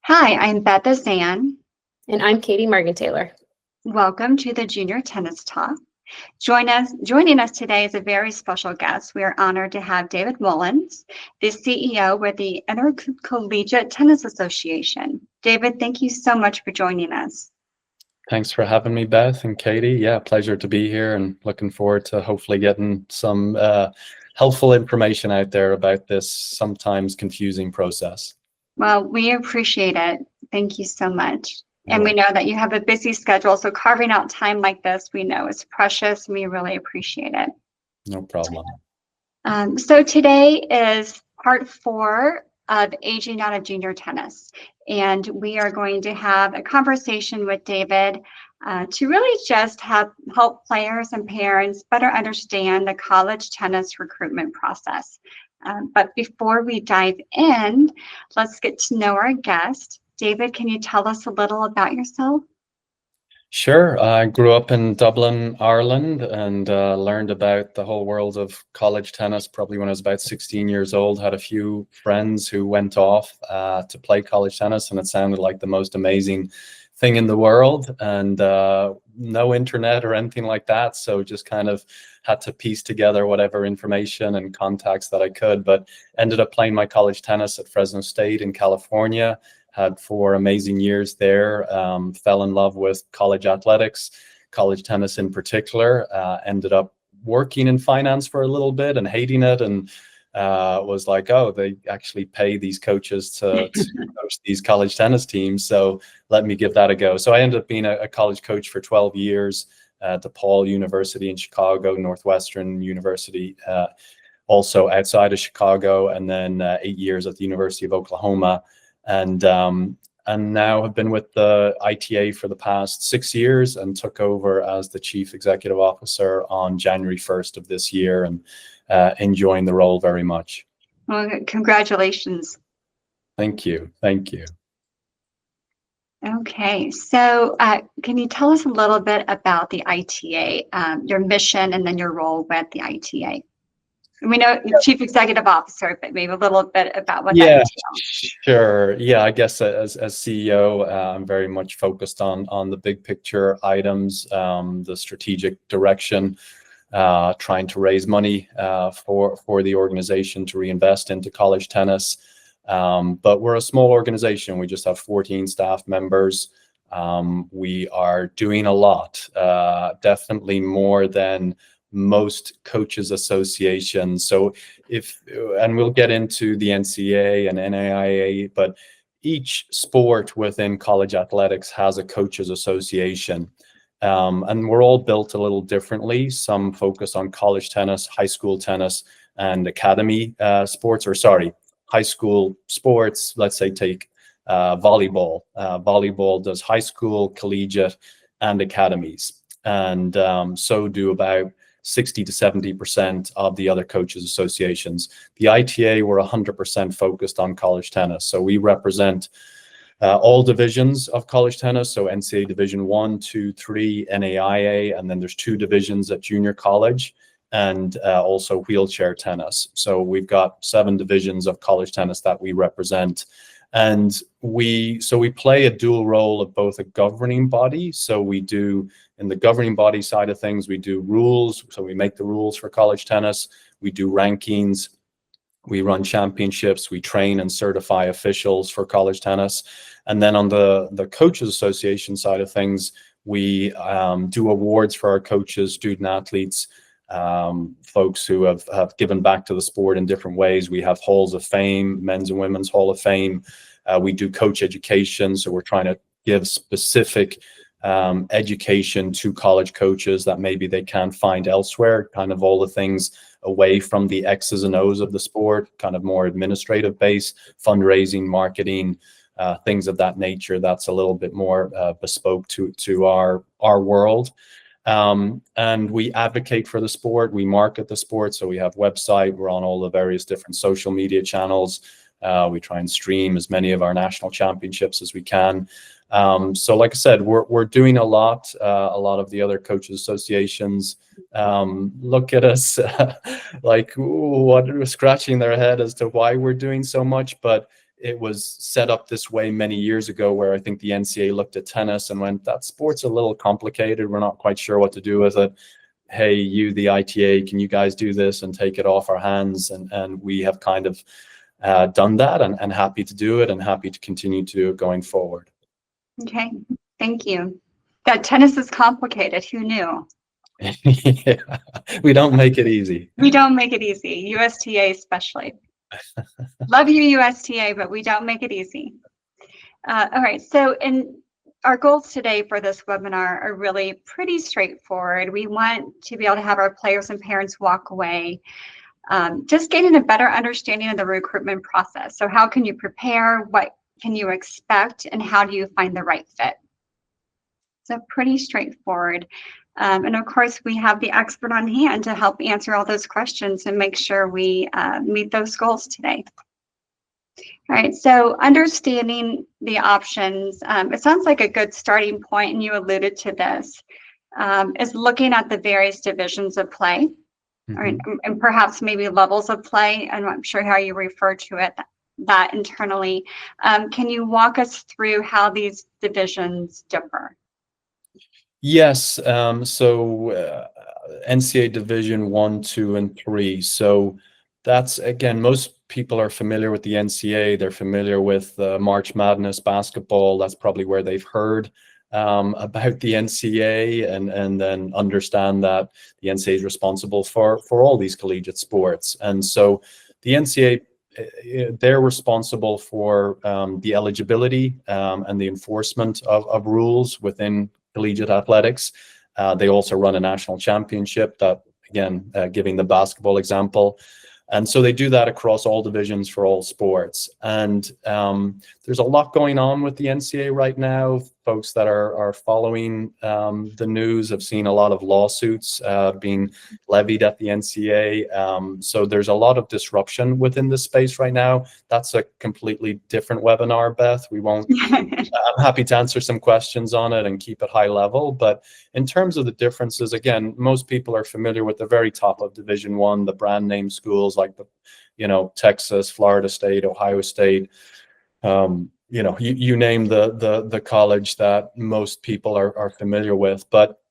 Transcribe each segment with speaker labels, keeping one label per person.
Speaker 1: Hi, I'm Beth Bazan.
Speaker 2: And I'm Caitee.margenthaler.
Speaker 1: Welcome to the Junior Tennis Talk. Joining us today is a very special guest. We are honored to have David Mullins, the CEO with the Intercollegiate Tennis Association. David, thank you so much for joining us.
Speaker 3: Thanks for having me, Beth and Caitee. Yeah, pleasure to be here and looking forward to hopefully getting some helpful information out there about this sometimes confusing process.
Speaker 1: Well, we appreciate it. Thank you so much. And we know that you have a busy schedule, so carving out time like this, we know is precious, and we really appreciate it.
Speaker 3: No problem.
Speaker 1: So today is part 4 of Aging Out of Junior Tennis, and we are going to have a conversation with David to really just help players and parents better understand the college tennis recruitment process. But before we dive in, let's get to know our guest. David, can you tell us a little about yourself?
Speaker 3: Sure. I grew up in Dublin, Ireland, and learned about the whole world of college tennis probably when I was about 16 years old. Had a few friends who went off to play college tennis, and it sounded like the most amazing thing in the world, and no internet or anything like that. So just kind of had to piece together whatever information and contacts that I could, but ended up playing my college tennis at Fresno State in California. Had 4 amazing years there, fell in love with college athletics, college tennis in particular, ended up working in finance for a little bit and hating it, and was like, oh, they actually pay these coaches to coach these college tennis teams, so let me give that a go. So I ended up being a college coach for 12 years at DePaul University in Chicago, Northwestern University, also outside of Chicago, and then 8 years at the University of Oklahoma. And now have been with the ITA for the past 6 years and took over as the Chief Executive Officer on January 1st of this year, and enjoying the role very much.
Speaker 1: Well, congratulations.
Speaker 3: Thank you. Thank you.
Speaker 1: Okay, so can you tell us a little bit about the ITA, your mission, and then your role with the ITA? We know Chief Executive Officer, but maybe a little bit about what that entails.
Speaker 3: Sure. Yeah, I guess as CEO, I'm very much focused on the big picture items, the strategic direction, trying to raise money for the organization to reinvest into college tennis. But we're a small organization. We just have 14 staff members. We are doing a lot, definitely more than most coaches associations. So and we'll get into the NCAA and NAIA, but each sport within college athletics has a coaches association. And we're all built a little differently. Some focus on college tennis, high school tennis, and academy sports, or sorry, high school sports. Let's say take volleyball. Volleyball does high school, collegiate, and academies. And so do about 60 to 70% of the other coaches associations. The ITA, we're 100% focused on college tennis. So we represent all divisions of college tennis. So NCAA Division 1, 2, 3, NAIA, and then there's 2 divisions at junior college, and also wheelchair tennis. So we've got 7 divisions of college tennis that we represent. And we play a dual role of both a governing body. So we do, in the governing body side of things, we do rules. So we make the rules for college tennis. We do rankings. We run championships. We train and certify officials for college tennis. And then on the Coaches Association side of things, we do awards for our coaches, student athletes, folks who have given back to the sport in different ways. We have halls of fame, men's and women's hall of fame. We do coach education. So we're trying to give specific education to college coaches that maybe they can't find elsewhere, kind of all the things away from the X's and O's of the sport, kind of more administrative based, fundraising, marketing, things of that nature. That's a little bit more bespoke to our world. And we advocate for the sport. We market the sport. So we have website. We're on all the various different social media channels. We try and stream as many of our national championships as we can. So like I said, we're doing a lot of the other coaches associations look at us like what, scratching their head as to why we're doing so much, but it was set up this way many years ago, where I think the NCAA looked at tennis and went, that sport's a little complicated. We're not quite sure what to do with it. Hey, you, the ITA, can you guys do this and take it off our hands? And we have kind of done that, and happy to do it, and happy to continue to do it going forward.
Speaker 1: Okay, thank you. That tennis is complicated. Who knew?
Speaker 3: Yeah, we don't make it easy.
Speaker 1: We don't make it easy. USTA especially. Love you, USTA, but we don't make it easy. All right, so our goals today for this webinar are really pretty straightforward. We want to be able to have our players and parents walk away just gaining a better understanding of the recruitment process. So how can you prepare? What can you expect? And how do you find the right fit? So pretty straightforward. And of course, we have the expert on hand to help answer all those questions and make sure we meet those goals today. All right, so understanding the options, it sounds like a good starting point, and you alluded to this, is looking at the various divisions of play, right, and perhaps maybe levels of play. I'm not sure how you refer to it, that internally. Can you walk us through how these divisions differ?
Speaker 3: Yes, so NCAA Division 1, 2, and 3. So that's, again, most people are familiar with the NCAA. They're familiar with March Madness basketball. That's probably where they've heard about the NCAA, and then understand that the NCAA is responsible for all these collegiate sports. And so the NCAA, they're responsible for the eligibility and the enforcement of rules within collegiate athletics. They also run a national championship, that, again, giving the basketball example. And so they do that across all divisions for all sports. And there's a lot going on with the NCAA right now. Folks that are following the news have seen a lot of lawsuits being levied at the NCAA. So there's a lot of disruption within this space right now. That's a completely different webinar, Beth. We won't. I'm happy to answer some questions on it and keep it high level. But in terms of the differences, again, most people are familiar with the very top of Division I, the brand name schools like Texas, Florida State, Ohio State. You name the college that most people are familiar with. But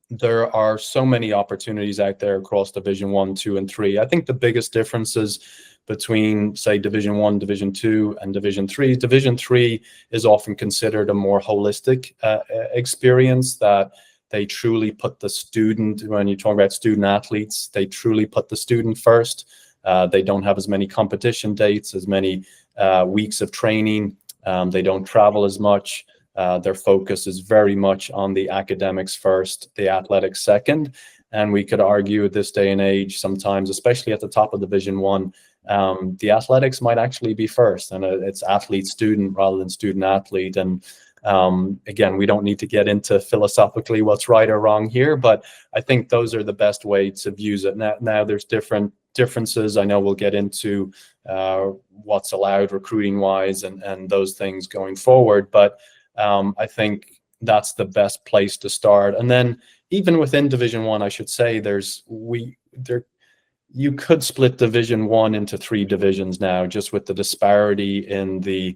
Speaker 3: there are so many opportunities out there across Division 1, 2, and 3. I think the biggest differences between, say, Division 1, Division 2, and Division 3. Division 3 is often considered a more holistic experience, that they truly put the student, when you talk about student athletes, they truly put the student first. They don't have as many competition dates, as many weeks of training. They don't travel as much. Their focus is very much on the academics first, the athletics second. And we could argue at this day and age, sometimes, especially at the top of Division 1, the athletics might actually be first, and it's athlete-student rather than student-athlete. And again, we don't need to get into philosophically what's right or wrong here, but I think those are the best way to view it. Now there's differences. I know we'll get into what's allowed recruiting-wise and those things going forward, but I think that's the best place to start. And then even within Division 1, I should say, you could split Division 1 into 3 divisions now, just with the disparity in the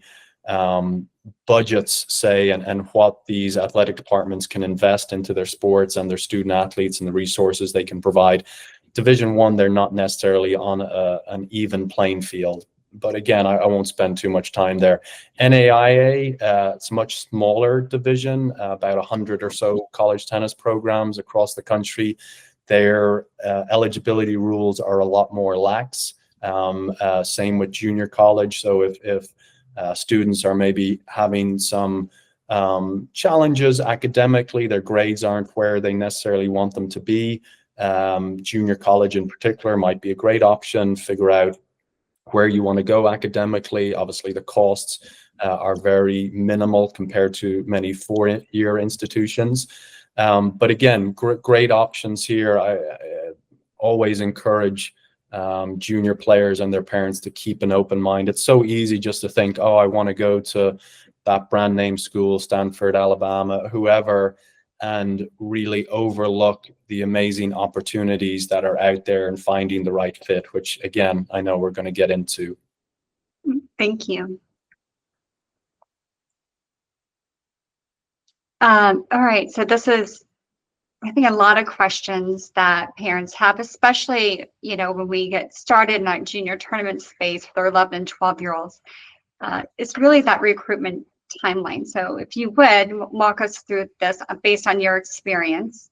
Speaker 3: budgets, say, and what these athletic departments can invest into their sports and their student athletes and the resources they can provide. Division 1, they're not necessarily on an even playing field. But again, I won't spend too much time there. NAIA, it's a much smaller division, about 100 or so college tennis programs across the country. Their eligibility rules are a lot more lax. Same with junior college. So if students are maybe having some challenges academically, their grades aren't where they necessarily want them to be, junior college in particular might be a great option. Figure out where you want to go academically. Obviously, the costs are very minimal compared to many four-year institutions. But again, great options here. I always encourage junior players and their parents to keep an open mind. It's so easy just to think, oh, I want to go to that brand name school, Stanford, Alabama, whoever, and really overlook the amazing opportunities that are out there and finding the right fit, which, again, I know we're going to get into.
Speaker 1: Thank you. All right, so this is, I think, a lot of questions that parents have, especially, when we get started in that junior tournament space for their 11 and 12-year-olds. It's really that recruitment timeline. So if you would walk us through this based on your experience,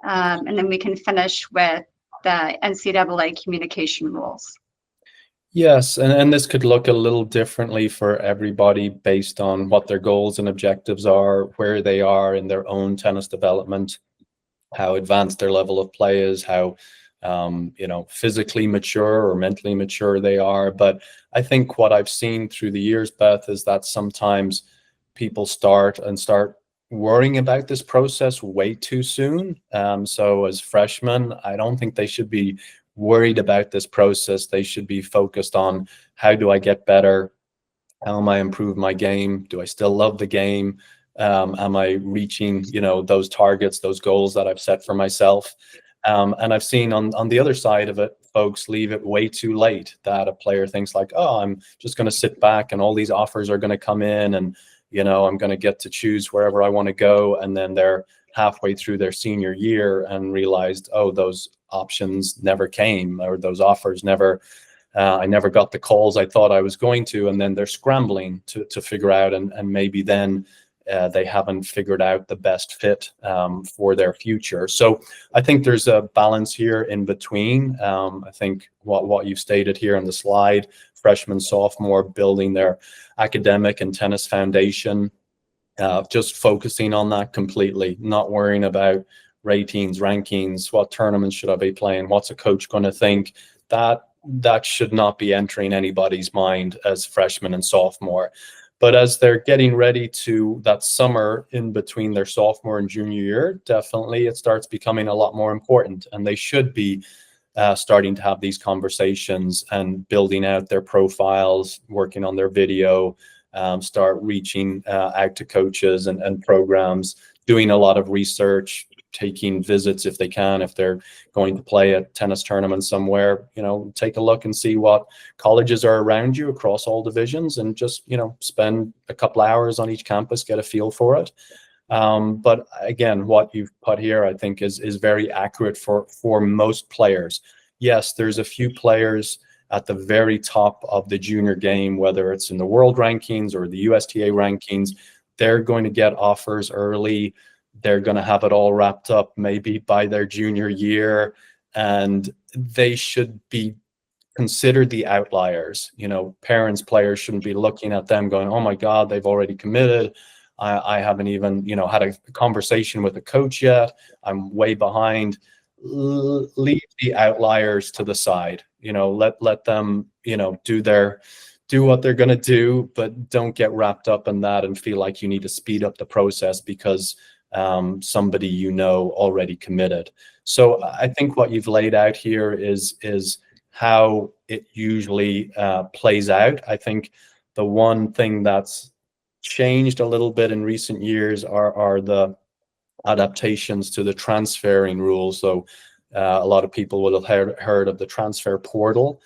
Speaker 1: and then we can finish with the NCAA communication rules.
Speaker 3: Yes, and this could look a little differently for everybody based on what their goals and objectives are, where they are in their own tennis development, how advanced their level of play is, how physically mature or mentally mature they are. But I think what I've seen through the years, Beth, is that sometimes people start worrying about this process way too soon. So as freshmen, I don't think they should be worried about this process. They should be focused on, how do I get better? How am I improve my game? Do I still love the game? Am I reaching, those targets, those goals that I've set for myself? And I've seen on the other side of it, folks leave it way too late, that a player thinks like, oh, I'm just going to sit back and all these offers are going to come in, and, I'm going to get to choose wherever I want to go. And then they're halfway through their senior year and realized, oh, those options never came, or those offers never, I never got the calls I thought I was going to. And then they're scrambling to figure out, and maybe then they haven't figured out the best fit for their future. So I think there's a balance here in between. I think what you've stated here on the slide, freshman, sophomore, building their academic and tennis foundation, just focusing on that completely, not worrying about ratings, rankings, what tournaments should I be playing, what's a coach going to think. That should not be entering anybody's mind as freshman and sophomore. But as they're getting ready to that summer in between their sophomore and junior year, definitely it starts becoming a lot more important, and they should be starting to have these conversations and building out their profiles, working on their video, start reaching out to coaches and programs, doing a lot of research, taking visits if they can. If they're going to play a tennis tournament somewhere, take a look and see what colleges are around you across all divisions, and just, spend a couple hours on each campus, get a feel for it. But again, what you've put here, I think, is very accurate for most players. Yes, there's a few players at the very top of the junior game, whether it's in the world rankings or the USTA rankings, they're going to get offers early. They're going to have it all wrapped up maybe by their junior year, and they should be considered the outliers. Parents, players shouldn't be looking at them going, oh my God, they've already committed. I haven't even, had a conversation with a coach yet. I'm way behind. Leave the outliers to the side. Let them, do what they're going to do, but don't get wrapped up in that and feel like you need to speed up the process because somebody already committed. So I think what you've laid out here is how it usually plays out. I think the one thing that's changed a little bit in recent years are the adaptations to the transferring rules. So a lot of people will have heard of the transfer portal.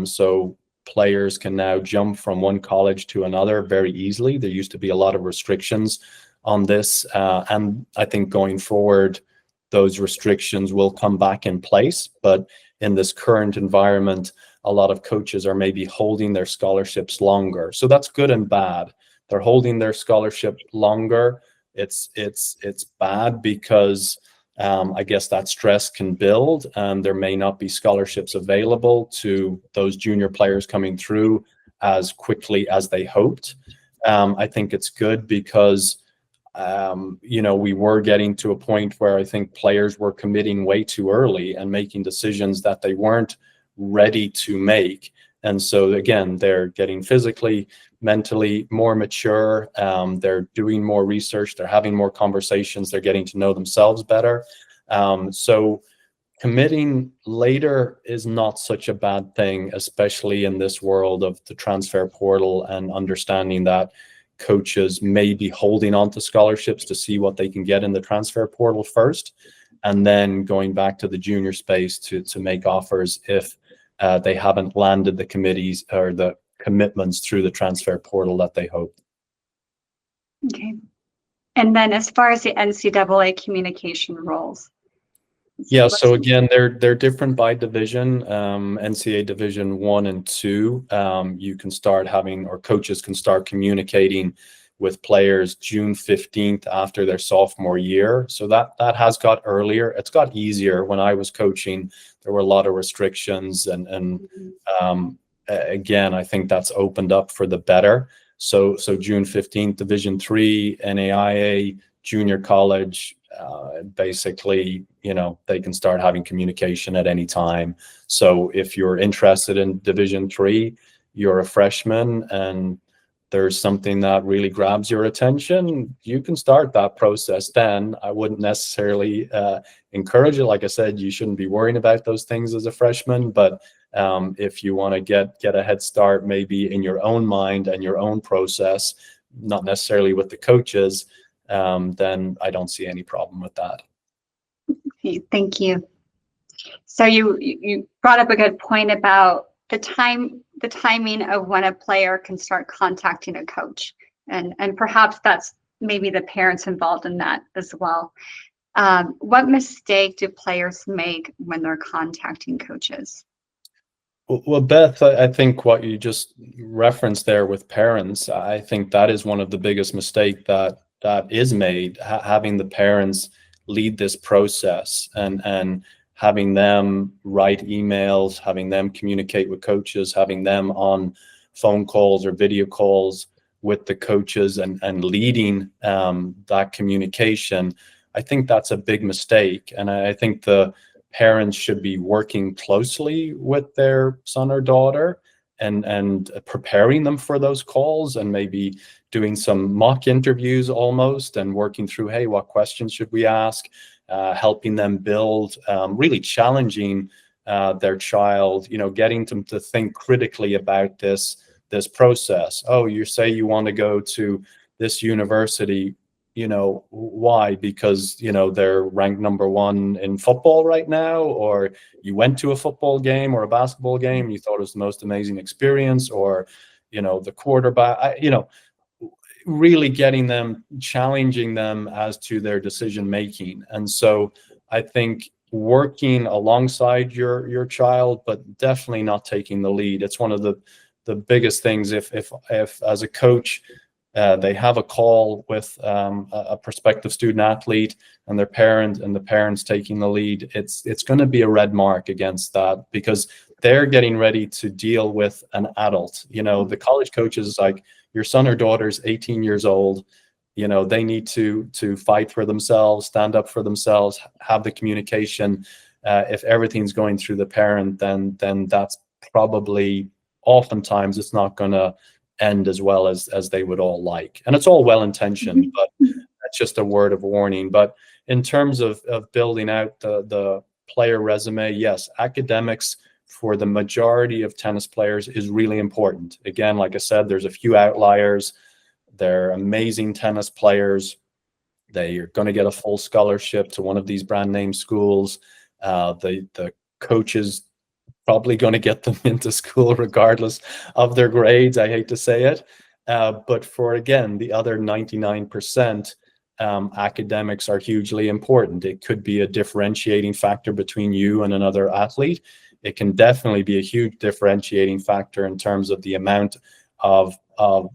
Speaker 3: So players can now jump from one college to another very easily. There used to be a lot of restrictions on this, and I think going forward those restrictions will come back in place. But in this current environment, a lot of coaches are maybe holding their scholarships longer. So that's good and bad. They're holding their scholarship longer. It's bad because I guess that stress can build, and there may not be scholarships available to those junior players coming through as quickly as they hoped. I think it's good because we were getting to a point where I think players were committing way too early and making decisions that they weren't ready to make. And so again, they're getting physically, mentally more mature. They're doing more research. They're having more conversations. They're getting to know themselves better. So committing later is not such a bad thing, especially in this world of the transfer portal, and understanding that coaches may be holding on to scholarships to see what they can get in the transfer portal first, and then going back to the junior space to make offers if they haven't landed the committees or the commitments through the transfer portal that they hope.
Speaker 1: Okay. And then as far as the NCAA communication roles.
Speaker 3: Yeah, so again, they're different by division. NCAA Division 1 and 2, you can start having, or coaches can start communicating with players June 15th after their sophomore year. So that has got earlier. It's got easier. When I was coaching, there were a lot of restrictions, and again, I think that's opened up for the better. So June 15th, Division 3, NAIA, junior college, basically, they can start having communication at any time. So if you're interested in Division 3, you're a freshman, and there's something that really grabs your attention, you can start that process then. I wouldn't necessarily encourage it. Like I said, you shouldn't be worrying about those things as a freshman, but if you want to get a head start, maybe in your own mind and your own process, not necessarily with the coaches, then I don't see any problem with that.
Speaker 1: Okay, thank you. So you brought up a good point about the timing of when a player can start contacting a coach, and perhaps that's maybe the parents involved in that as well. What mistake do players make when they're contacting coaches?
Speaker 3: Well, Beth, I think what you just referenced there with parents, I think that is one of the biggest mistakes that is made, having the parents lead this process and having them write emails, having them communicate with coaches, having them on phone calls or video calls with the coaches and leading that communication. I think that's a big mistake. And I think the parents should be working closely with their son or daughter and preparing them for those calls, and maybe doing some mock interviews almost, and working through, hey, what questions should we ask? Helping them build, really challenging their child, getting them to think critically about this process. Oh, you say you want to go to this university, why? Because, they're ranked #1 in football right now, or you went to a football game or a basketball game, you thought it was the most amazing experience, or, the quarterback, really getting them, challenging them as to their decision making. And so I think working alongside your child, but definitely not taking the lead. It's one of the biggest things. If as a coach, they have a call with a prospective student athlete and their parent, and the parents taking the lead, it's going to be a red mark against that, because they're getting ready to deal with an adult. The college coaches is like, your son or daughter's 18 years old. They need to fight for themselves, stand up for themselves, have the communication. If everything's going through the parent, then that's probably, oftentimes, it's not going to end as well as they would all like. And it's all well-intentioned, but that's just a word of warning. But in terms of building out the player resume, yes, academics for the majority of tennis players is really important. Again, like I said, there's a few outliers. They're amazing tennis players. They are going to get a full scholarship to one of these brand name schools. The coaches probably going to get them into school regardless of their grades. I hate to say it. But for, again, the other 99%, academics are hugely important. It could be a differentiating factor between you and another athlete. It can definitely be a huge differentiating factor in terms of the amount of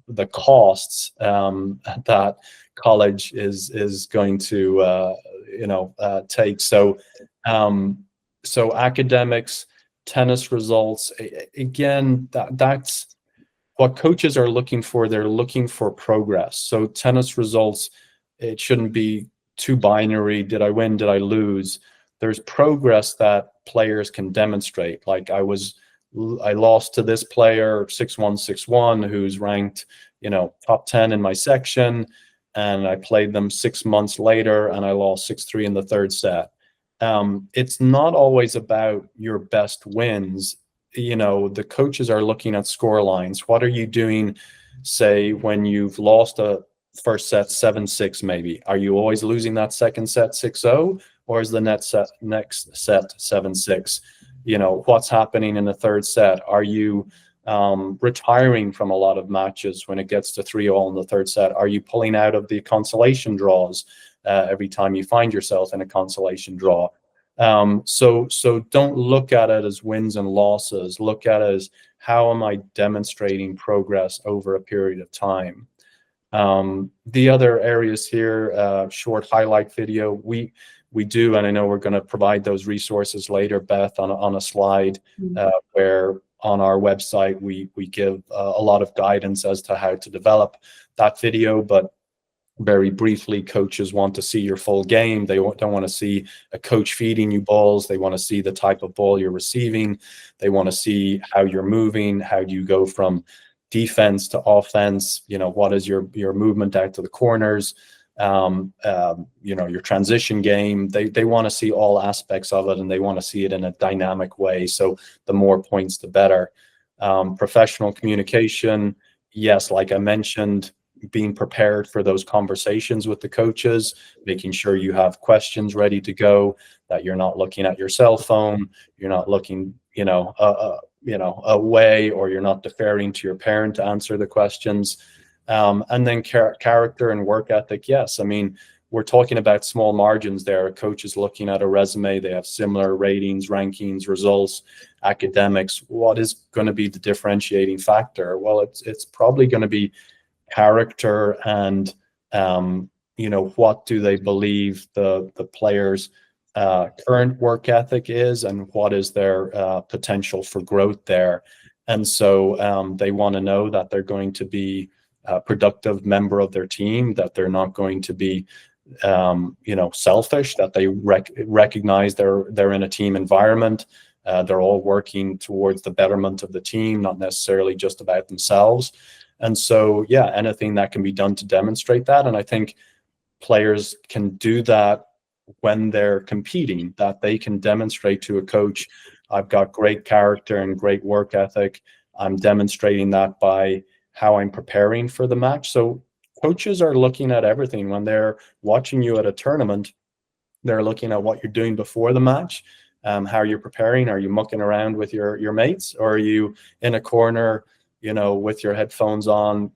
Speaker 3: the costs that college is going to take. So academics, tennis results, again, that's what coaches are looking for. They're looking for progress. So tennis results, it shouldn't be too binary. Did I win? Did I lose? There's progress that players can demonstrate. Like I lost to this player 6-1, 6-1, who's ranked, top 10 in my section, and I played them 6 months later and I lost 6-3 in the third set. It's not always about your best wins. The coaches are looking at score lines. What are you doing, say, when you've lost a first set 7-6 maybe? Are you always losing that second set 6-0? Or is the next set 7-6? What's happening in the third set? Are you retiring from a lot of matches when it gets to 3-all in the third set? Are you pulling out of the consolation draws every time you find yourself in a consolation draw? So don't look at it as wins and losses. Look at it as, how am I demonstrating progress over a period of time? The other areas here, short highlight video, we do, and I know we're going to provide those resources later, Beth, on a slide where on our website we give a lot of guidance as to how to develop that video. But very briefly, coaches want to see your full game. They don't want to see a coach feeding you balls. They want to see the type of ball you're receiving. They want to see how you're moving. How do you go from defense to offense? What is your movement out to the corners? Your transition game. They want to see all aspects of it, and they want to see it in a dynamic way. So the more points, the better. Professional communication. Yes, like I mentioned, being prepared for those conversations with the coaches, making sure you have questions ready to go, that you're not looking at your cell phone, you're not looking, away, or you're not deferring to your parent to answer the questions. And then character and work ethic. Yes, I mean, we're talking about small margins there. A coach is looking at a resume. They have similar ratings, rankings, results, academics. What is going to be the differentiating factor? Well, it's probably going to be character and what do they believe the players' current work ethic is, and what is their potential for growth there. And so they want to know that they're going to be a productive member of their team, that they're not going to be selfish, that they recognize they're in a team environment. They're all working towards the betterment of the team, not necessarily just about themselves. And so, yeah, anything that can be done to demonstrate that. And I think players can do that when they're competing, that they can demonstrate to a coach, I've got great character and great work ethic. I'm demonstrating that by how I'm preparing for the match. So coaches are looking at everything when they're watching you at a tournament. They're looking at what you're doing before the match, how you're preparing. Are you mucking around with your mates, or are you in a corner, with your headphones on,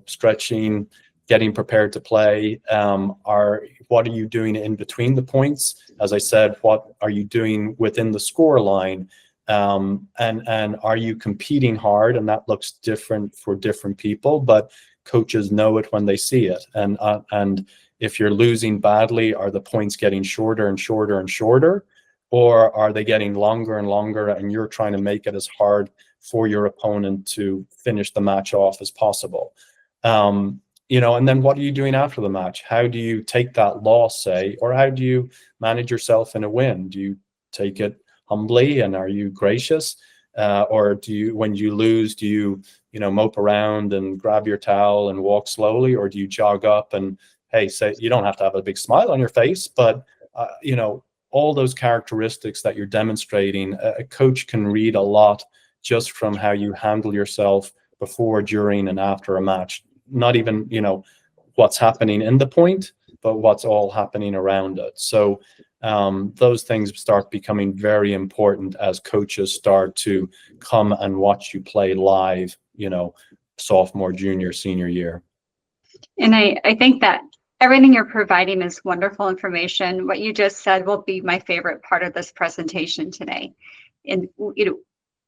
Speaker 3: stretching, getting prepared to play? What are you doing in between the points? As I said, what are you doing within the score line? And are you competing hard? And that looks different for different people, but coaches know it when they see it. And if you're losing badly, are the points getting shorter and shorter and shorter, or are they getting longer and longer, and you're trying to make it as hard for your opponent to finish the match off as possible? And then what are you doing after the match? How do you take that loss, say, or how do you manage yourself in a win? Do you take it humbly, and are you gracious? Or do you, when you lose, do you, mope around and grab your towel and walk slowly? Or do you jog up and, hey, say, you don't have to have a big smile on your face, but, all those characteristics that you're demonstrating, a coach can read a lot just from how you handle yourself before, during, and after a match. Not even, what's happening in the point, but what's all happening around it. So those things start becoming very important as coaches start to come and watch you play live, sophomore, junior, senior year.
Speaker 1: And I think that everything you're providing is wonderful information. What you just said will be my favorite part of this presentation today. And,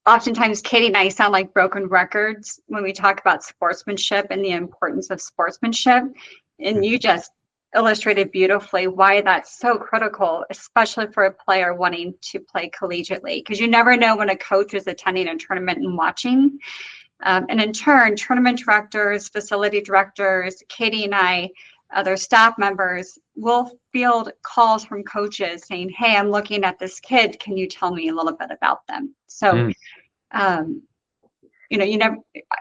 Speaker 1: oftentimes Caitee and I sound like broken records when we talk about sportsmanship and the importance of sportsmanship. And you just illustrated beautifully why that's so critical, especially for a player wanting to play collegiately, because you never know when a coach is attending a tournament and watching. And in turn, tournament directors, facility directors, Caitee and I, other staff members will field calls from coaches saying, hey, I'm looking at this kid. Can you tell me a little bit about them? So,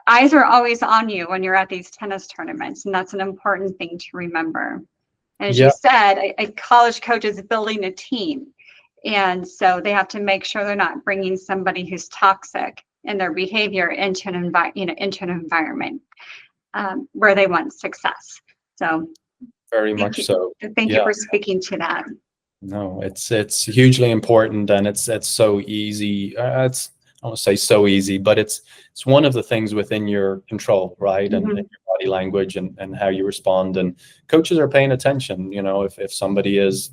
Speaker 1: eyes are always on you when you're at these tennis tournaments, and that's an important thing to remember. As you said, a college coach is building a team, and so they have to make sure they're not bringing somebody who's toxic in their behavior into an environment where they want success. So,
Speaker 3: very much so.
Speaker 1: Thank you for speaking to that.
Speaker 3: No, it's hugely important, and it's so easy. I don't say so easy, but it's one of the things within your control, right? And
Speaker 1: Mhm.
Speaker 3: your body language and how you respond. And coaches are paying attention. If somebody is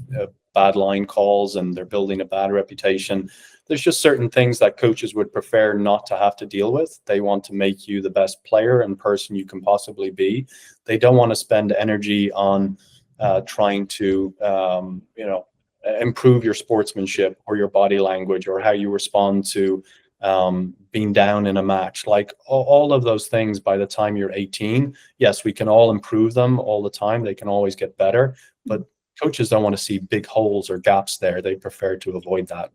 Speaker 3: bad line calls and they're building a bad reputation, there's just certain things that coaches would prefer not to have to deal with. They want to make you the best player and person you can possibly be. They don't want to spend energy on trying to, improve your sportsmanship or your body language or how you respond to being down in a match. Like all of those things, by the time you're 18, yes, we can all improve them all the time. They can always get better, but coaches don't want to see big holes or gaps there. They prefer to avoid that.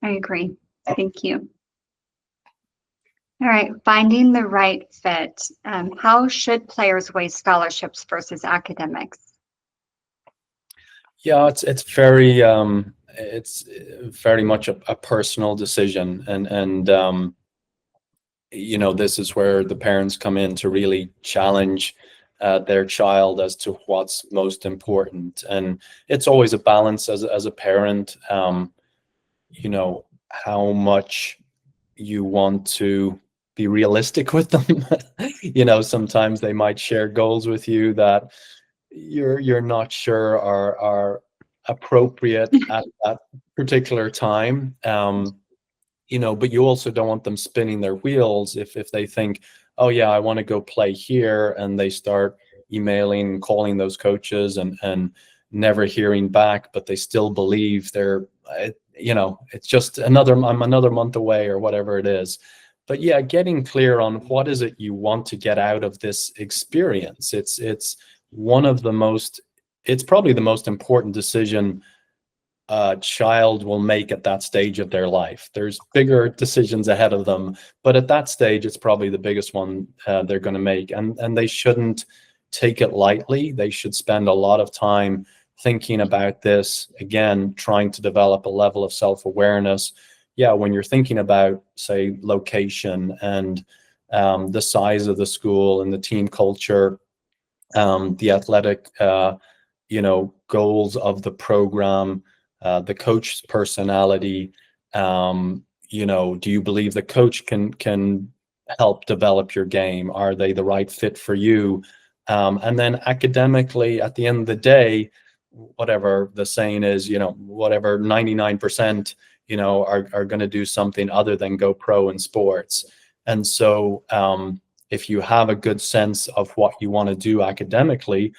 Speaker 1: I agree. Thank you. All right, finding the right fit. How should players weigh scholarships versus academics?
Speaker 3: Yeah, it's very much a personal decision, and this is where the parents come in to really challenge their child as to what's most important. And it's always a balance as a parent, how much you want to be realistic with them. Sometimes they might share goals with you that you're not sure are appropriate at that particular time. But you also don't want them spinning their wheels if they think, oh yeah, I want to go play here, and they start emailing and calling those coaches and never hearing back, but they still believe it's just I'm another month away or whatever it is. But yeah, getting clear on what is it you want to get out of this experience. It's probably the most important decision a child will make at that stage of their life. There's bigger decisions ahead of them, but at that stage, it's probably the biggest one they're going to make. And they shouldn't take it lightly. They should spend a lot of time thinking about this, again, trying to develop a level of self-awareness. Yeah, when you're thinking about, say, location and the size of the school and the team culture, the athletic goals of the program, the coach's personality. Do you believe the coach can help develop your game? Are they the right fit for you? And then academically, at the end of the day, whatever the saying is, whatever 99%, are going to do something other than go pro in sports. And so if you have a good sense of what you want to do academically,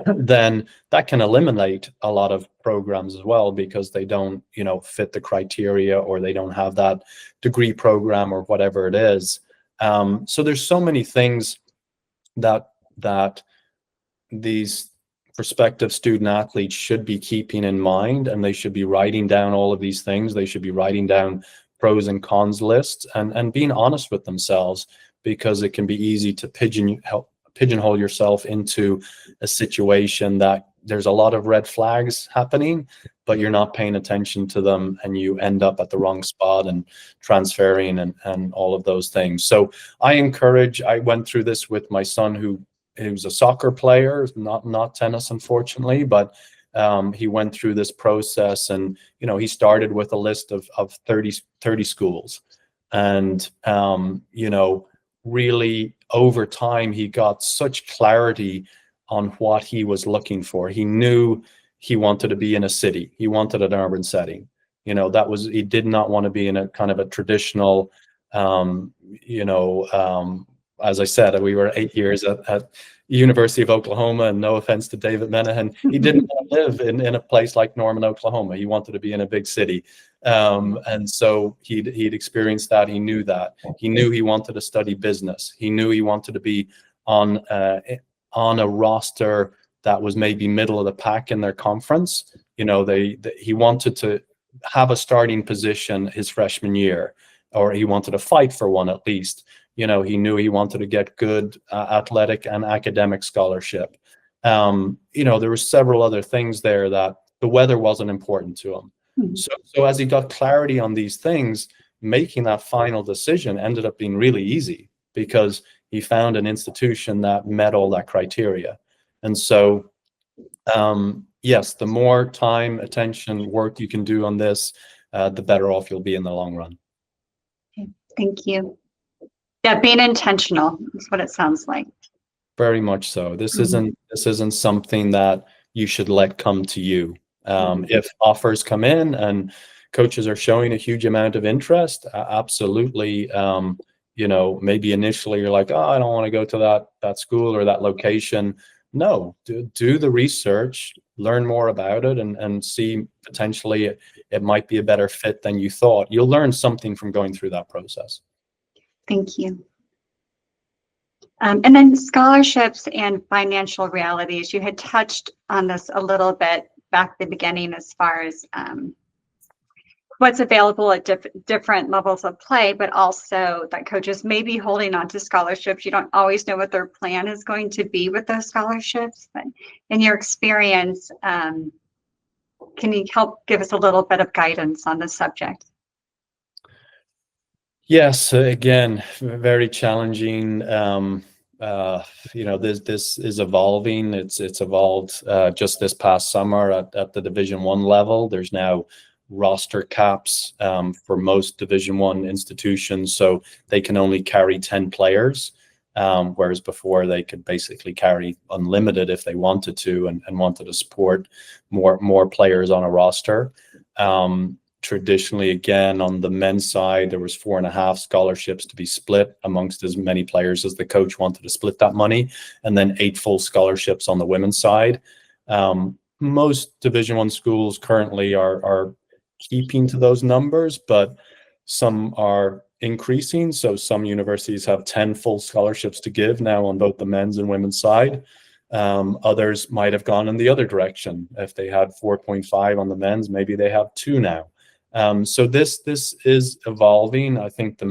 Speaker 3: then that can eliminate a lot of programs as well, because they don't, fit the criteria, or they don't have that degree program or whatever it is. So there's so many things that these prospective student athletes should be keeping in mind, and they should be writing down all of these things. They should be writing down pros and cons lists and being honest with themselves, because it can be easy to pigeonhole yourself into a situation that there's a lot of red flags happening, but you're not paying attention to them, and you end up at the wrong spot and transferring and all of those things. So I went through this with my son, who's a soccer player, not tennis, unfortunately, but he went through this process, and he started with a list of 30 schools, and really over time he got such clarity on what he was looking for. He knew he wanted to be in a city. He wanted an urban setting. He did not want to be in a kind of a traditional, as I said, we were 8 years at University of Oklahoma, and no offense to David Menahan, he didn't want to live in a place like Norman, Oklahoma. He wanted to be in a big city. And so he'd experienced that. He knew that. He knew he wanted to study business. He knew he wanted to be on a roster that was maybe middle of the pack in their conference. He wanted to have a starting position his freshman year, or he wanted to fight for one at least. He knew he wanted to get good athletic and academic scholarship. There were several other things there that the weather wasn't important to him. So as he got clarity on these things, making that final decision ended up being really easy, because he found an institution that met all that criteria. And so, yes, the more time, attention, work you can do on this, the better off you'll be in the long run.
Speaker 1: Thank you. Yeah, being intentional is what it sounds like.
Speaker 3: Very much so. This isn't something that you should let come to you. If offers come in and coaches are showing a huge amount of interest, absolutely. Maybe initially you're like, oh, I don't want to go to that school or that location. No, do the research, learn more about it, and see potentially it might be a better fit than you thought. You'll learn something from going through that process.
Speaker 1: Thank you. And then scholarships and financial realities. You had touched on this a little bit back at the beginning as far as what's available at different levels of play, but also that coaches may be holding on to scholarships. You don't always know what their plan is going to be with those scholarships, but in your experience, can you help give us a little bit of guidance on the subject?
Speaker 3: Yes, again, very challenging. This is evolving. It's evolved just this past summer at the Division I level. There's now roster caps for most Division I institutions, so they can only carry 10 players, whereas before they could basically carry unlimited if they wanted to and wanted to support more players on a roster. Traditionally, again, on the men's side, there was 4.5 scholarships to be split amongst as many players as the coach wanted to split that money, and then 8 full scholarships on the women's side. Most Division I schools currently are keeping to those numbers, but some are increasing. So some universities have 10 full scholarships to give now on both the men's and women's side. Others might have gone in the other direction. If they had 4.5 on the men's, maybe they have 2 now. So this is evolving. I think the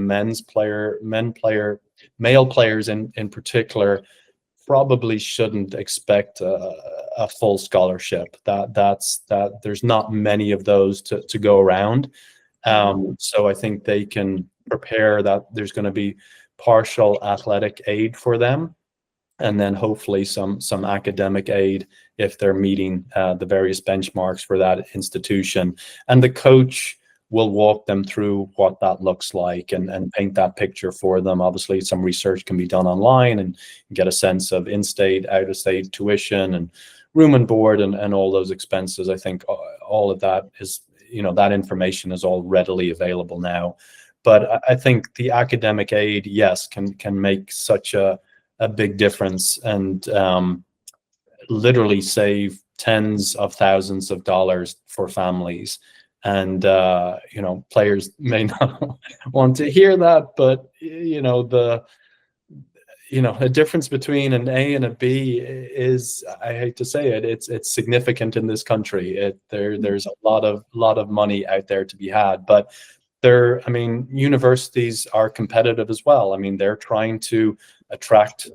Speaker 3: male players in particular probably shouldn't expect a full scholarship. There's not many of those to go around. So I think they can prepare that there's going to be partial athletic aid for them, and then hopefully some academic aid if they're meeting the various benchmarks for that institution. And the coach will walk them through what that looks like and paint that picture for them. Obviously, some research can be done online and get a sense of in-state, out-of-state tuition and room and board and all those expenses. I think all of that is, that information is all readily available now. But I think the academic aid, yes, can make such a big difference and literally save tens of thousands of dollars for families. And players may not want to hear that, but a difference between an A and a B is, I hate to say it, it's significant in this country. There's a lot of money out there to be had, but universities are competitive as well. They're trying to attract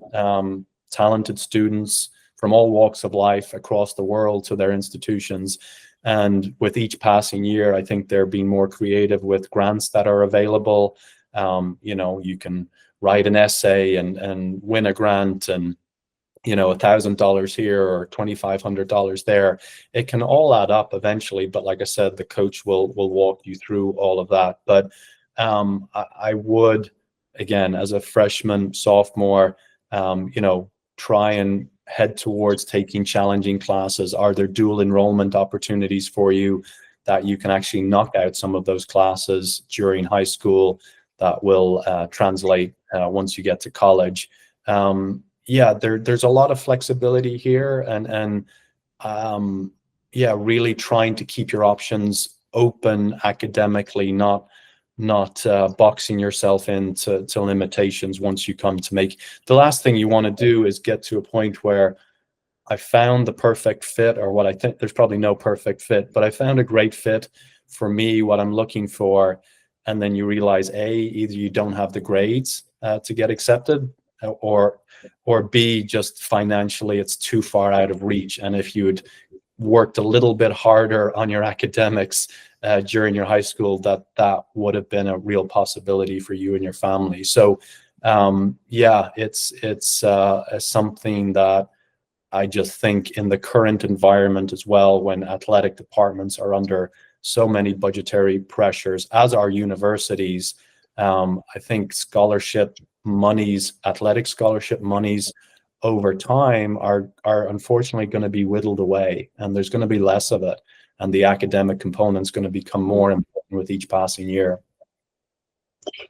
Speaker 3: talented students from all walks of life across the world to their institutions. And with each passing year, I think they're being more creative with grants that are available. You can write an essay and win a grant, and $1,000 here or $2,500 there. It can all add up eventually, but like I said, the coach will walk you through all of that. But I would, again, as a freshman, sophomore, try and head towards taking challenging classes. Are there dual enrollment opportunities for you that you can actually knock out some of those classes during high school that will translate once you get to college? There's a lot of flexibility here, and really trying to keep your options open academically, not boxing yourself into limitations once you come to make. The last thing you want to do is get to a point where I found the perfect fit, or what I think, there's probably no perfect fit, but I found a great fit for me, what I'm looking for, and then you realize either you don't have the grades to get accepted, or B, just financially it's too far out of reach. And if you had worked a little bit harder on your academics during your high school, that would have been a real possibility for you and your family. So it's something that I just think in the current environment as well, when athletic departments are under so many budgetary pressures, as are universities, I think scholarship monies, athletic scholarship monies over time are unfortunately going to be whittled away, and there's going to be less of it. And the academic component is going to become more important with each passing year.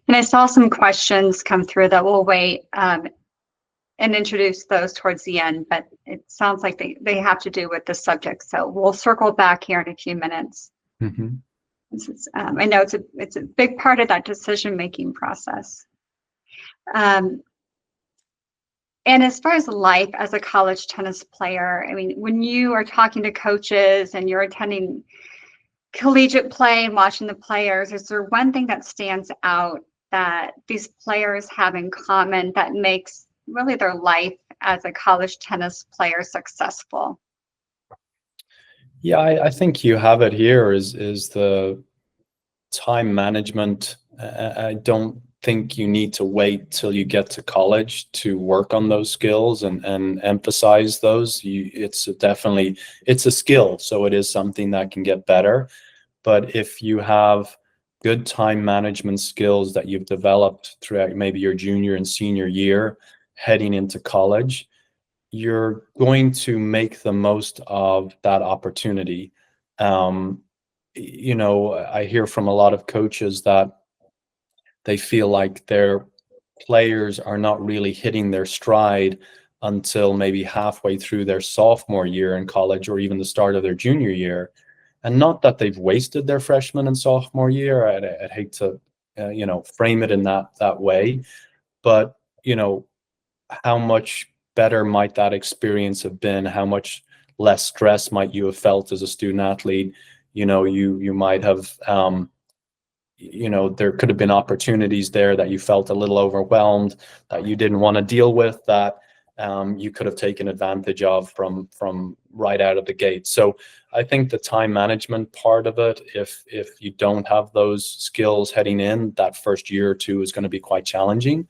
Speaker 1: And I saw some questions come through that we'll wait and introduce those towards the end, but it sounds like they have to do with the subject. So we'll circle back here in a few minutes.
Speaker 3: Mm-hmm.
Speaker 1: I know it's a big part of that decision-making process. And as far as life as a college tennis player, I mean, when you are talking to coaches and you're attending collegiate play and watching the players, is there one thing that stands out that these players have in common that makes really their life as a college tennis player successful?
Speaker 3: Yeah, I think you have it here is the time management. I don't think you need to wait till you get to college to work on those skills and emphasize those. It's a skill, so it is something that can get better. But if you have good time management skills that you've developed throughout maybe your junior and senior year heading into college, you're going to make the most of that opportunity. I hear from a lot of coaches that they feel like their players are not really hitting their stride until maybe halfway through their sophomore year in college or even the start of their junior year. And not that they've wasted their freshman and sophomore year. I'd hate to, frame it in that way. But, how much better might that experience have been? How much less stress might you have felt as a student athlete? You might have, there could have been opportunities there that you felt a little overwhelmed, that you didn't want to deal with, that you could have taken advantage of from right out of the gate. So I think the time management part of it, if you don't have those skills heading in, that first year or two is going to be quite challenging.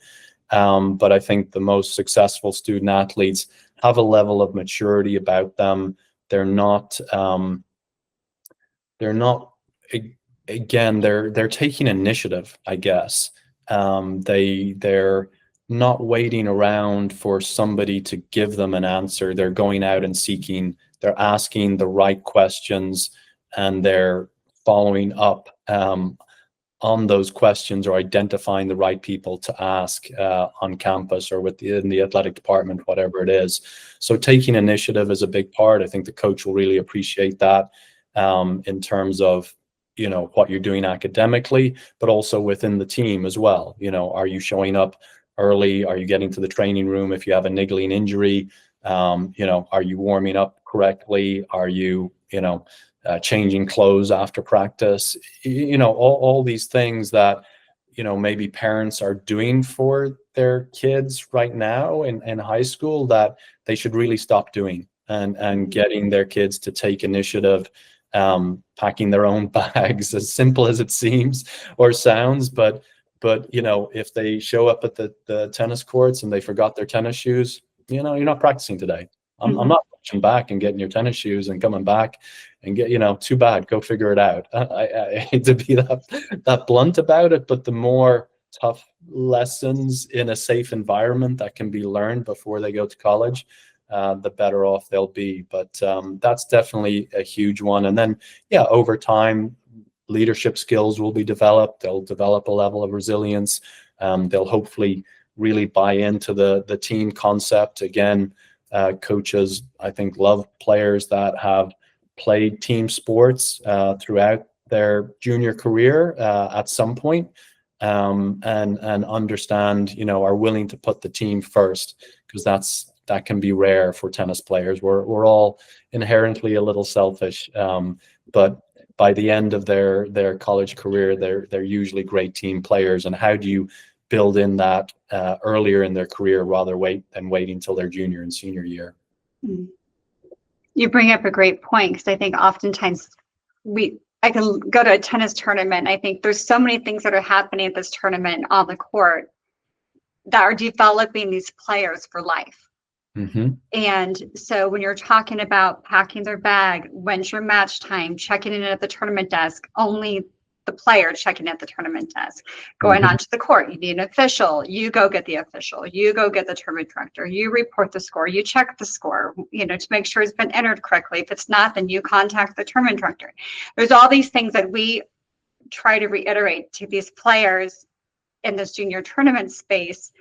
Speaker 3: But I think the most successful student athletes have a level of maturity about them. They're not again, they're taking initiative, I guess. They're not waiting around for somebody to give them an answer. They're going out and they're asking the right questions, and they're following up on those questions, or identifying the right people to ask on campus or in the athletic department, whatever it is. So taking initiative is a big part. I think the coach will really appreciate that in terms of, what you're doing academically, but also within the team as well. Are you showing up early? Are you getting to the training room if you have a niggling injury? Are you warming up correctly? Are you, changing clothes after practice? All these things that, maybe parents are doing for their kids right now in high school that they should really stop doing, and getting their kids to take initiative, packing their own bags, as simple as it seems or sounds. But if they show up at the tennis courts and they forgot their tennis shoes, you're not practicing today. I'm not pushing back and getting your tennis shoes and coming back and too bad, go figure it out. I hate to be that blunt about it, but the more tough lessons in a safe environment that can be learned before they go to college, the better off they'll be. But that's definitely a huge one. And then, over time, leadership skills will be developed. They'll develop a level of resilience. They'll hopefully really buy into the team concept. Again, coaches, I think, love players that have played team sports throughout their junior career at some point, and understand, are willing to put the team first, because that can be rare for tennis players. We're all inherently a little selfish, but by the end of their college career, they're usually great team players. And how do you build in that earlier in their career rather than waiting until their junior and senior year?
Speaker 1: You bring up a great point, because I think oftentimes I can go to a tennis tournament. I think there's so many things that are happening at this tournament on the court that are developing these players for life. And so when you're talking about packing their bag, when's your match time, checking in at the tournament desk, only the player checking at the tournament desk. Going onto the court, you need an official. You go get the official. You go get the tournament director. You report the score. You check the score, to make sure it's been entered correctly. If it's not, then you contact the tournament director. There's all these things that we try to reiterate to these players in this junior tournament space,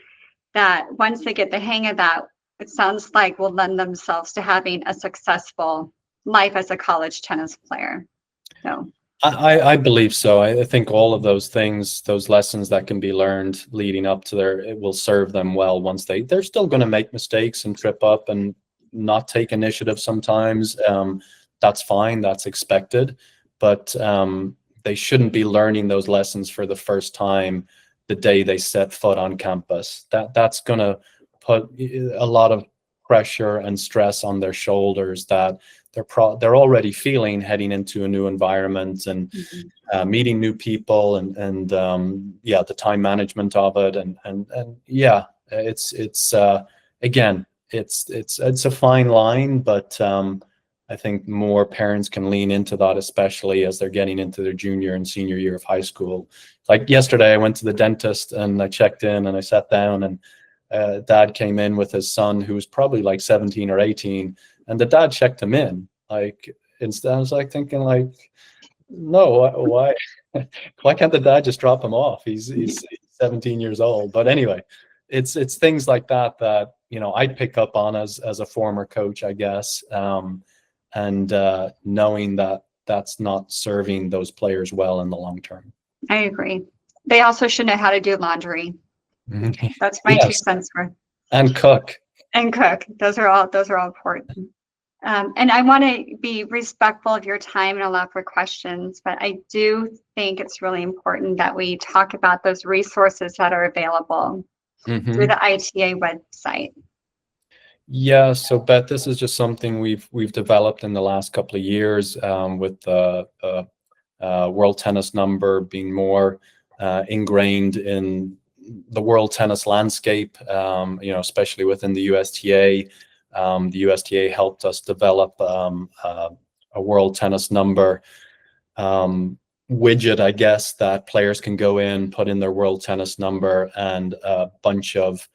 Speaker 1: that once they get the hang of that, it sounds like will lend themselves to having a successful life as a college tennis player. So
Speaker 3: I believe so. I think all of those things, those lessons that can be learned leading up to it will serve them well once they're still going to make mistakes and trip up and not take initiative sometimes. That's fine. That's expected. But they shouldn't be learning those lessons for the first time the day they set foot on campus. That's going to put a lot of pressure and stress on their shoulders that they're already feeling heading into a new environment and meeting new people and the time management of it and yeah, it's again, it's a fine line, but I think more parents can lean into that, especially as they're getting into their junior and senior year of high school. Like yesterday, I went to the dentist and I checked in and I sat down and dad came in with his son who was probably like 17 or 18, and the dad checked him in. Like instead, I was like thinking like, no, why can't the dad just drop him off? He's 17 years old. But anyway, it's things like that I'd pick up on as a former coach, I guess, and knowing that that's not serving those players well in the long term.
Speaker 1: I agree. They also should know how to do laundry. That's my 2 cents worth.
Speaker 3: And cook.
Speaker 1: Those are all important. And I want to be respectful of your time and allow for questions, but I do think it's really important that we talk about those resources that are available through the ITA website.
Speaker 3: Yeah, so Beth, this is just something we've developed in the last couple of years with the world tennis number being more ingrained in the world tennis landscape, especially within the USTA. The USTA helped us develop a world tennis number widget, I guess, that players can go in, put in their world tennis number, and a bunch of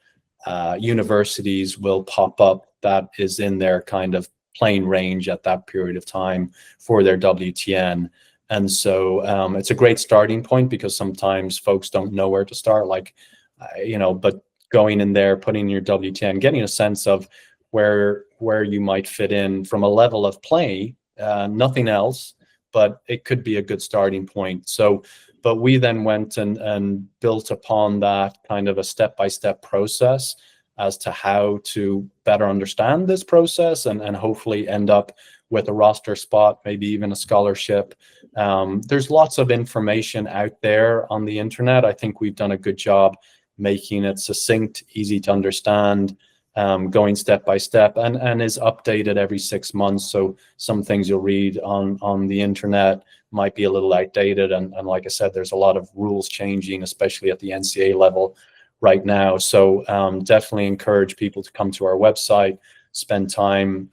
Speaker 3: universities will pop up that is in their kind of playing range at that period of time for their WTN. And so it's a great starting point because sometimes folks don't know where to start, but going in there, putting in your WTN, getting a sense of where you might fit in from a level of play, nothing else, but it could be a good starting point. So, but we then went and built upon that kind of a step-by-step process as to how to better understand this process and hopefully end up with a roster spot, maybe even a scholarship. There's lots of information out there on the internet. I think we've done a good job making it succinct, easy to understand, going step by step, and is updated every 6 months. So some things you'll read on the internet might be a little outdated. And like I said, there's a lot of rules changing, especially at the NCAA level right now. So definitely encourage people to come to our website, spend time,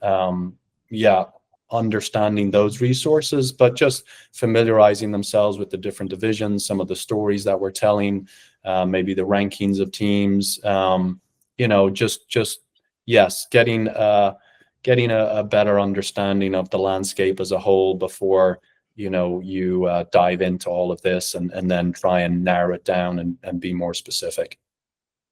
Speaker 3: understanding those resources, but just familiarizing themselves with the different divisions, some of the stories that we're telling, maybe the rankings of teams, getting a better understanding of the landscape as a whole before you dive into all of this and then try and narrow it down and be more specific.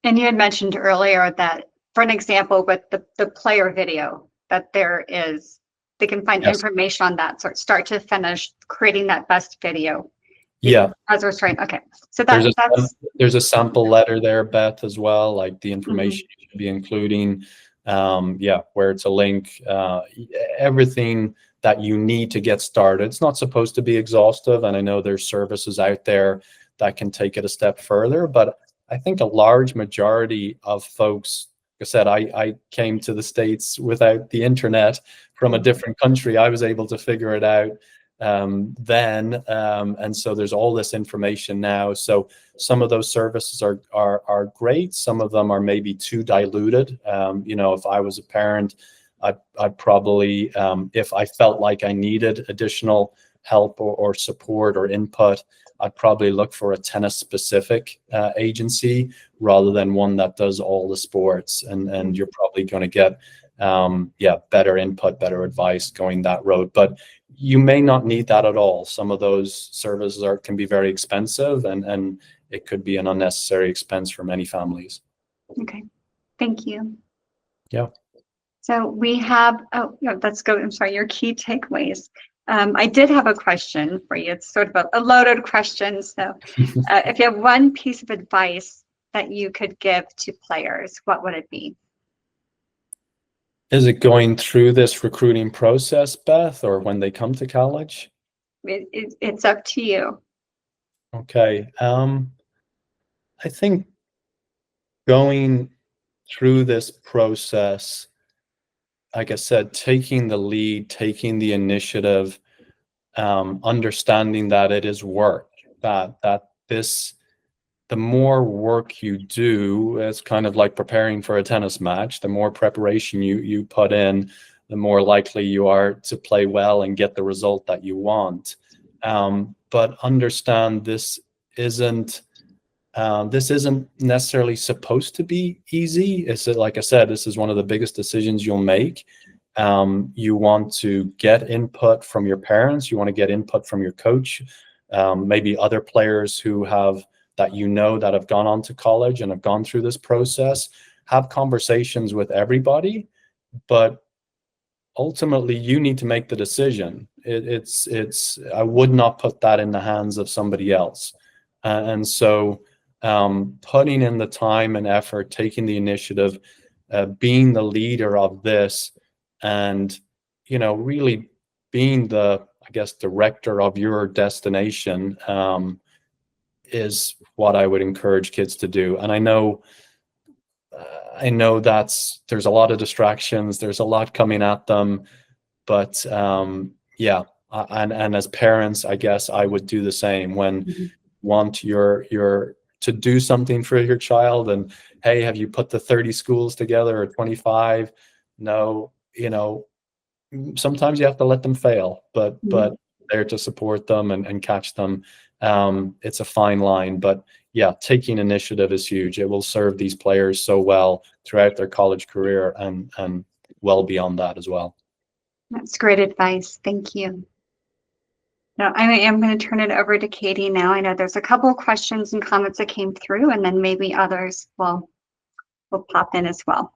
Speaker 1: And you had mentioned earlier that, for an example, with the player video, that they can find information on that, sort start to finish, creating that best video.
Speaker 3: Yeah.
Speaker 1: As we're starting. Okay. So
Speaker 3: there's a sample letter there, Beth, as well, like the information you should be including, where it's a link, everything that you need to get started. It's not supposed to be exhaustive, and I know there's services out there that can take it a step further, but I think a large majority of folks, like I said, I came to the States without the internet from a different country. I was able to figure it out then, and so there's all this information now. So some of those services are great. Some of them are maybe too diluted. If I was a parent, I'd probably, if I felt like I needed additional help or support or input, I'd probably look for a tennis specific agency rather than one that does all the sports, and you're probably going to get better input, better advice going that road. But you may not need that at all. Some of those services can be very expensive, and it could be an unnecessary expense for many families.
Speaker 1: Okay, thank you.
Speaker 3: Yeah.
Speaker 1: So we have, let's go. I'm sorry, your key takeaways. I did have a question for you. It's sort of a loaded question. So if you have one piece of advice that you could give to players, what would it be?
Speaker 3: Is it going through this recruiting process, Beth, or when they come to college?
Speaker 1: It's up to you.
Speaker 3: Okay. I think going through this process, like I said, taking the lead, taking the initiative, understanding that it is work, that the more work you do, it's kind of like preparing for a tennis match. The more preparation you put in, the more likely you are to play well and get the result that you want. But understand this isn't necessarily supposed to be easy. Like I said, this is one of the biggest decisions you'll make. You want to get input from your parents. You want to get input from your coach, maybe other players that have gone on to college and have gone through this process. Have conversations with everybody, but ultimately you need to make the decision. I would not put that in the hands of somebody else. And so putting in the time and effort, taking the initiative, being the leader of this, and really being the, I guess, director of your destination is what I would encourage kids to do. And I know there's a lot of distractions, there's a lot coming at them, but and as parents, I guess I would do the same when you want your to do something for your child, and hey, have you put the 30 schools together or 25? No, sometimes you have to let them fail, but there to support them and catch them. It's a fine line, but yeah, taking initiative is huge. It will serve these players so well throughout their college career and well beyond that as well.
Speaker 1: That's great advice. Thank you. Now, I am going to turn it over to Caitee now. I know there's a couple of questions and comments that came through, and then maybe others will pop in as well.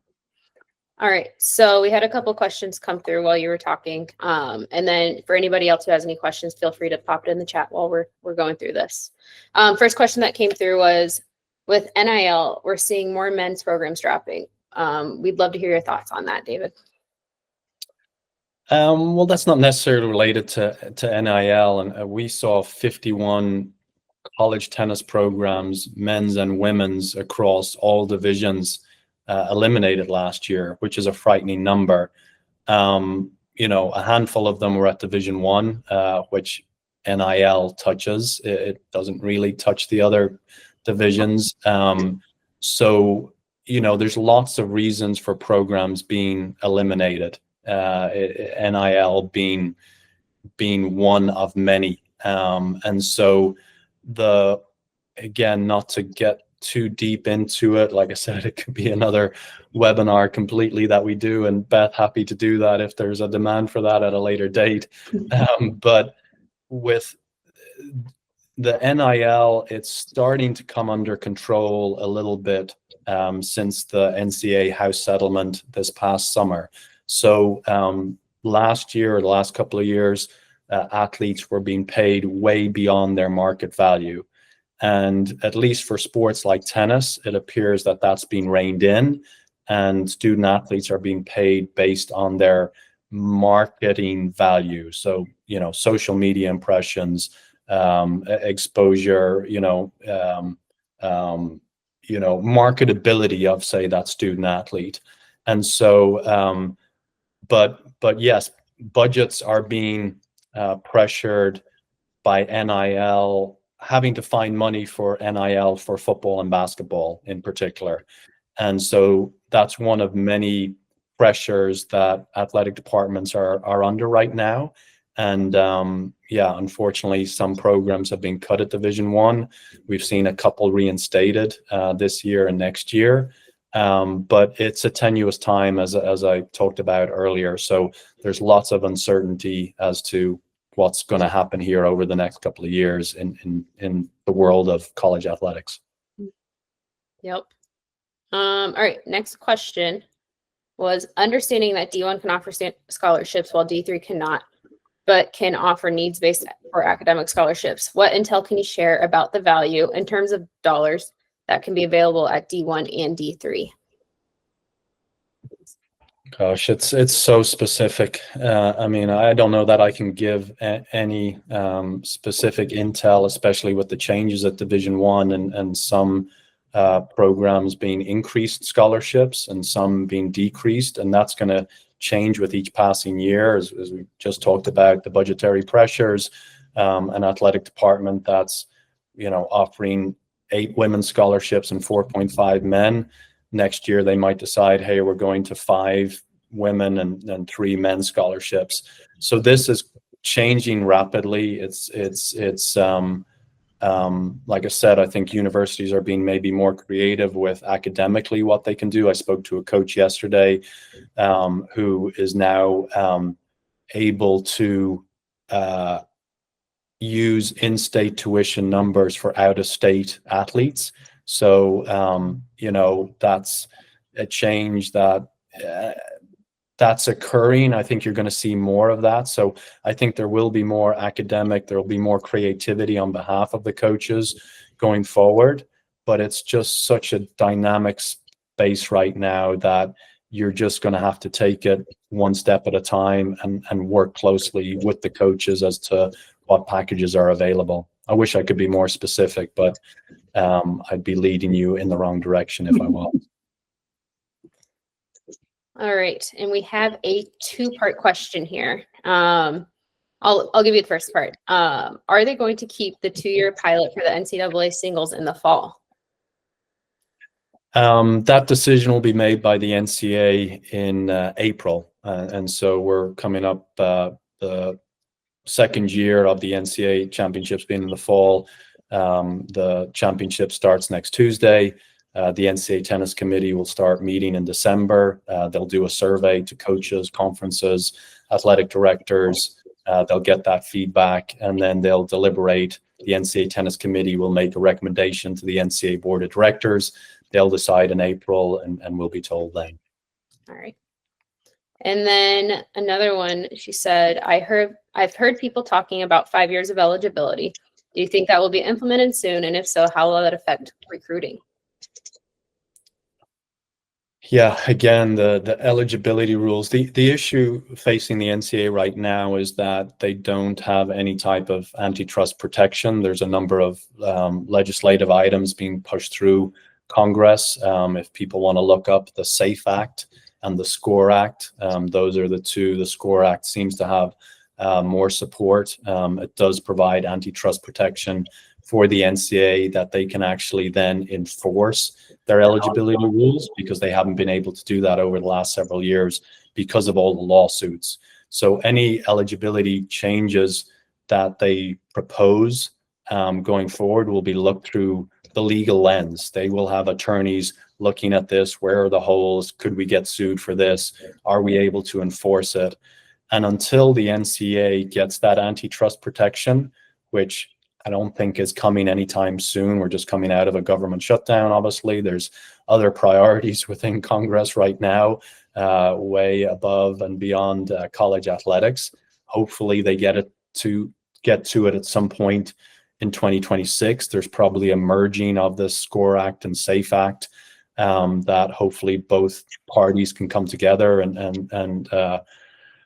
Speaker 2: All right, so we had a couple questions come through while you were talking. And then for anybody else who has any questions, feel free to pop it in the chat while we're going through this. First question that came through was, with NIL, we're seeing more men's programs dropping. We'd love to hear your thoughts on that, David.
Speaker 3: Well, that's not necessarily related to NIL, and we saw 51 college tennis programs, men's and women's, across all divisions eliminated last year, which is a frightening number. A handful of them were at Division One, which NIL touches. It doesn't really touch the other divisions. So there's lots of reasons for programs being eliminated. NIL being one of many. And so again, not to get too deep into it, like I said, it could be another webinar completely that we do, and Beth, happy to do that if there's a demand for that at a later date. But with the NIL, it's starting to come under control a little bit since the NCAA House settlement this past summer. So last year, or the last couple of years, athletes were being paid way beyond their market value. And at least for sports like tennis, it appears that that's being reined in, and student athletes are being paid based on their marketing value. So, social media impressions, exposure, marketability of, say, that student athlete. And so, but yes, budgets are being pressured by NIL, having to find money for NIL for football and basketball in particular. And so that's one of many pressures that athletic departments are under right now. And yeah, unfortunately, some programs have been cut at Division One. We've seen a couple reinstated this year and next year. But it's a tenuous time, as I talked about earlier. So there's lots of uncertainty as to what's going to happen here over the next couple of years in the world of college athletics.
Speaker 2: Yep. All right. Next question was understanding that D1 can offer scholarships while D3 cannot, but can offer needs-based or academic scholarships. What intel can you share about the value in terms of dollars that can be available at D1 and D3?
Speaker 3: Gosh, it's so specific. I mean, I don't know that I can give any specific intel, especially with the changes at Division One and some programs being increased scholarships and some being decreased, and that's going to change with each passing year, as we just talked about the budgetary pressures. An athletic department that's offering 8 women's scholarships and 4.5 men. Next year, they might decide, hey, we're going to 5 women and 3 men's scholarships. So this is changing rapidly. It's like I said, I think universities are being maybe more creative with academically what they can do. I spoke to a coach yesterday who is now able to use in-state tuition numbers for out-of-state athletes. So, that's a change that's occurring. I think you're going to see more of that. So I think there will be more academic, there will be more creativity on behalf of the coaches going forward. But it's just such a dynamic space right now that you're just going to have to take it one step at a time and work closely with the coaches as to what packages are available. I wish I could be more specific, but I'd be leading you in the wrong direction if I was.
Speaker 2: All right, and we have a 2-part question here. I'll give you the first part. Are they going to keep the 2-year pilot for the NCAA singles in the fall?
Speaker 3: That decision will be made by the NCAA in April, and so we're coming up the second year of the NCAA championships being in the fall. The championship starts next Tuesday. The NCAA Tennis Committee will start meeting in December. They'll do a survey to coaches, conferences, athletic directors. They'll get that feedback, and then they'll deliberate. The NCAA Tennis Committee will make a recommendation to the NCAA Board of Directors. They'll decide in April, and we'll be told then.
Speaker 2: All right. And then another one, she said, I've heard people talking about 5 years of eligibility. Do you think that will be implemented soon? And if so, how will that affect recruiting?
Speaker 3: Yeah, again, the eligibility rules. The issue facing the NCAA right now is that they don't have any type of antitrust protection. There's a number of legislative items being pushed through Congress. If people want to look up the SAFE Act and the SCORE Act, those are the two. The SCORE Act seems to have more support. It does provide antitrust protection for the NCAA that they can actually then enforce their eligibility rules, because they haven't been able to do that over the last several years because of all the lawsuits. So any eligibility changes that they propose going forward will be looked through the legal lens. They will have attorneys looking at this. Where are the holes? Could we get sued for this? Are we able to enforce it? And until the NCAA gets that antitrust protection, which I don't think is coming anytime soon. We're just coming out of a government shutdown. Obviously, there's other priorities within Congress right now, way above and beyond college athletics. Hopefully, they get to it at some point in 2026. There's probably a merging of the SCORE Act and SAFE Act that hopefully both parties can come together and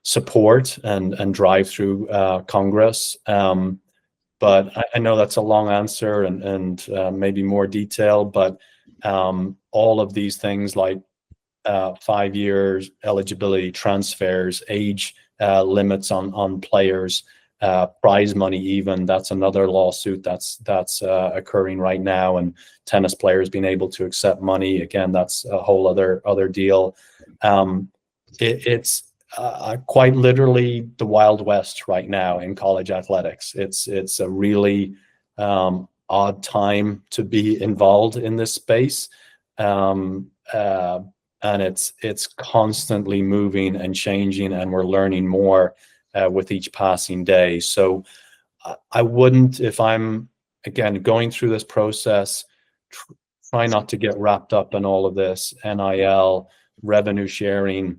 Speaker 3: support and drive through Congress. But I know that's a long answer and maybe more detail, but all of these things like 5 years eligibility, transfers, age limits on players, prize money even, that's another lawsuit that's occurring right now, and tennis players being able to accept money. Again, that's a whole other deal. It's quite literally the Wild West right now in college athletics. It's a really odd time to be involved in this space, and it's constantly moving and changing, and we're learning more with each passing day. So I wouldn't, if I'm again going through this process, try not to get wrapped up in all of this NIL, revenue sharing,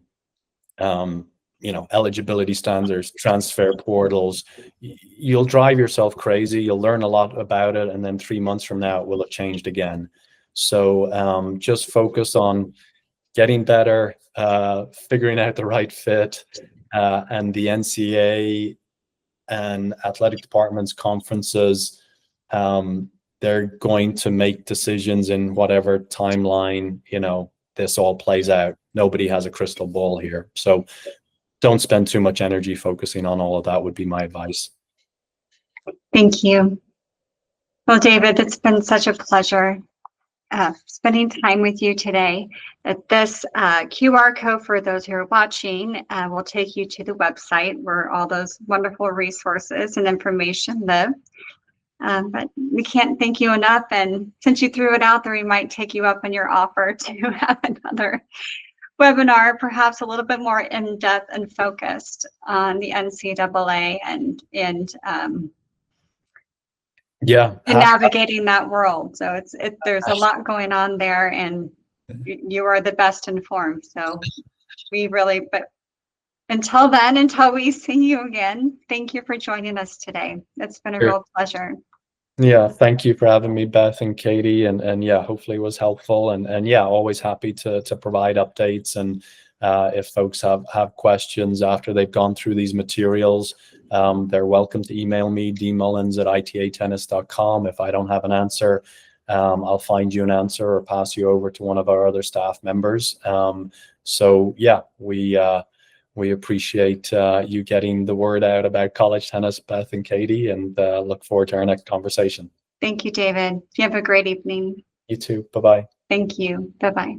Speaker 3: eligibility standards, transfer portals. You'll drive yourself crazy. You'll learn a lot about it, and then 3 months from now, it will have changed again. So just focus on getting better, figuring out the right fit, and the NCAA and athletic departments, conferences, they're going to make decisions in whatever timeline, this all plays out. Nobody has a crystal ball here. So don't spend too much energy focusing on all of that would be my advice.
Speaker 1: Thank you. Well, David, it's been such a pleasure spending time with you today. This QR code for those who are watching will take you to the website where all those wonderful resources and information live. But we can't thank you enough. And since you threw it out there, we might take you up on your offer to have another webinar, perhaps a little bit more in-depth and focused on the NCAA and navigating that world. So there's a lot going on there, and you are the best informed. So but until then, until we see you again, thank you for joining us today. It's been a real pleasure.
Speaker 3: Yeah, thank you for having me, Beth and Caitee, and yeah, hopefully it was helpful, and yeah, always happy to provide updates, and if folks have questions after they've gone through these materials, they're welcome to email me, dmullins@itatennis.com. If I don't have an answer, I'll find you an answer or pass you over to one of our other staff members. So yeah, we appreciate you getting the word out about college tennis, Beth and Caitee, and look forward to our next conversation.
Speaker 1: Thank you, David. You have a great evening.
Speaker 3: You too. Bye-bye.
Speaker 1: Thank you. Bye-bye.